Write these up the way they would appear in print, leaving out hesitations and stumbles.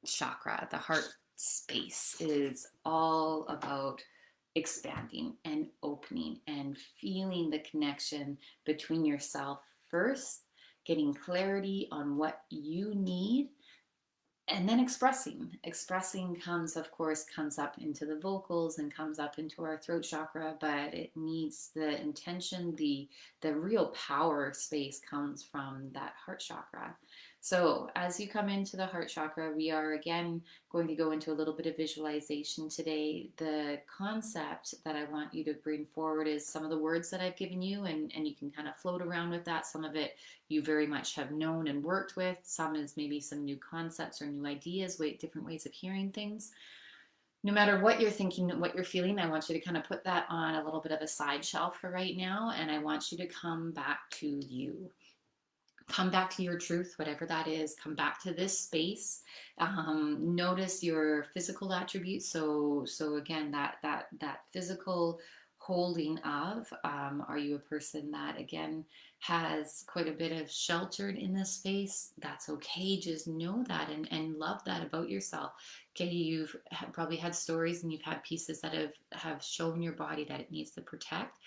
chakra, the heart space, is all about expanding and opening and feeling the connection between yourself first, getting clarity on what you need, and then expressing comes, of course, comes up into the vocals and comes up into our throat chakra, but it needs the intention, the real power space comes from that heart chakra. So as you come into the heart chakra, we are again going to go into a little bit of visualization today. The concept that I want you to bring forward is some of the words that I've given you, and you can kind of float around with that. Some of it you very much have known and worked with. Some is maybe some new concepts or new ideas, different ways of hearing things. No matter what you're thinking, what you're feeling, I want you to kind of put that on a little bit of a side shelf for right now. And I want you to come back to you. Come back to your truth, whatever that is. Come back to this space. Notice your physical attributes. So again, that physical holding of. Are you a person that again has quite a bit of sheltered in this space? That's okay. Just know that and love that about yourself. Okay, you've probably had stories and you've had pieces that have shown your body that it needs to protect.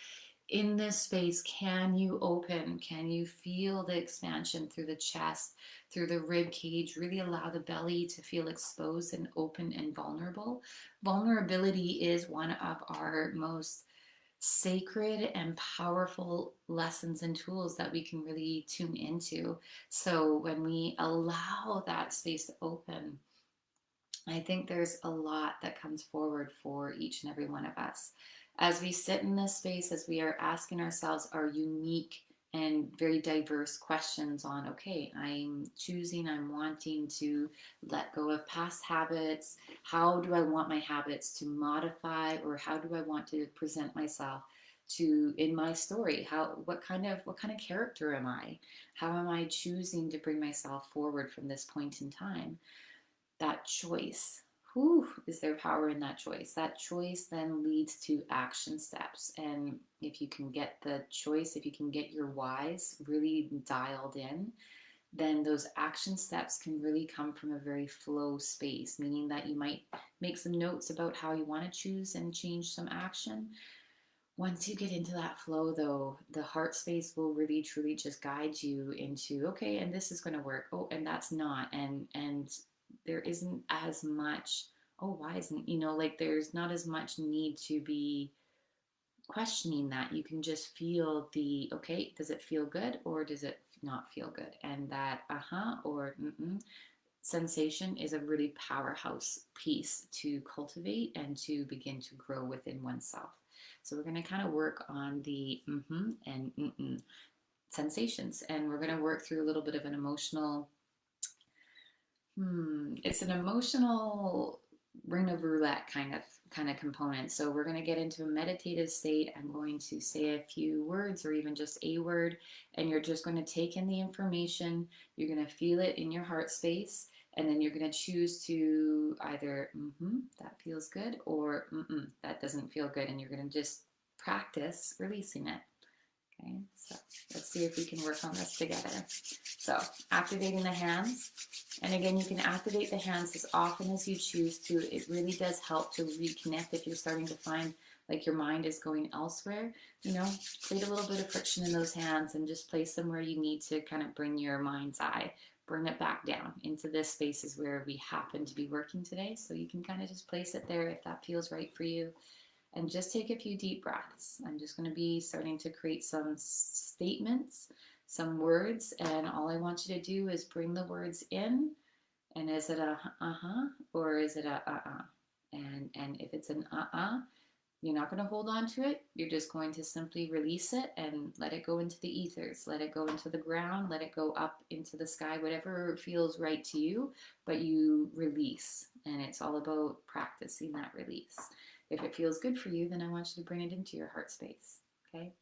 In this space, can you open? Can you feel the expansion through the chest, through the rib cage? Really allow the belly to feel exposed and open and vulnerable. Vulnerability is one of our most sacred and powerful lessons and tools that we can really tune into. So when we allow that space to open, I think there's a lot that comes forward for each and every one of us. As we sit in this space, as we are asking ourselves our unique and very diverse questions on, okay, I'm choosing, I'm wanting to let go of past habits. How do I want my habits to modify, or how do I want to present myself to in my story? What kind of character am I? How am I choosing to bring myself forward from this point in time? That choice. Whew, is there power in that choice? That choice then leads to action steps. And if you can get the choice, if you can get your whys really dialed in, then those action steps can really come from a very flow space, meaning that you might make some notes about how you want to choose and change some action. Once you get into that flow, though, the heart space will really truly just guide you into, okay, and this is going to work. Oh, and that's not. And there isn't as much, oh, why isn't, like there's not as much need to be questioning that. You can just feel the, okay, does it feel good or does it not feel good? And that or sensation is a really powerhouse piece to cultivate and to begin to grow within oneself. So we're going to kind of work on the and sensations, and we're going to work through a little bit of an emotional. It's an emotional ring of roulette kind of component. So we're going to get into a meditative state. I'm going to say a few words or even just a word, and you're just going to take in the information. You're going to feel it in your heart space, and then you're going to choose to either that feels good, or that doesn't feel good, and you're going to just practice releasing it. Okay, so let's see if we can work on this together. So activating the hands. And again, you can activate the hands as often as you choose to. It really does help to reconnect if you're starting to find like your mind is going elsewhere. Create a little bit of friction in those hands and just place them where you need to kind of bring your mind's eye, bring it back down into this spaces where we happen to be working today. So you can kind of just place it there if that feels right for you. And just take a few deep breaths. I'm just going to be starting to create some statements, some words, and all I want you to do is bring the words in. And is it a or is it a And if it's an you're not going to hold on to it. You're just going to simply release it and let it go into the ethers. Let it go into the ground. Let it go up into the sky, whatever feels right to you, but you release. And it's all about practicing that release. If it feels good for you, then I want you to bring it into your heart space. Okay?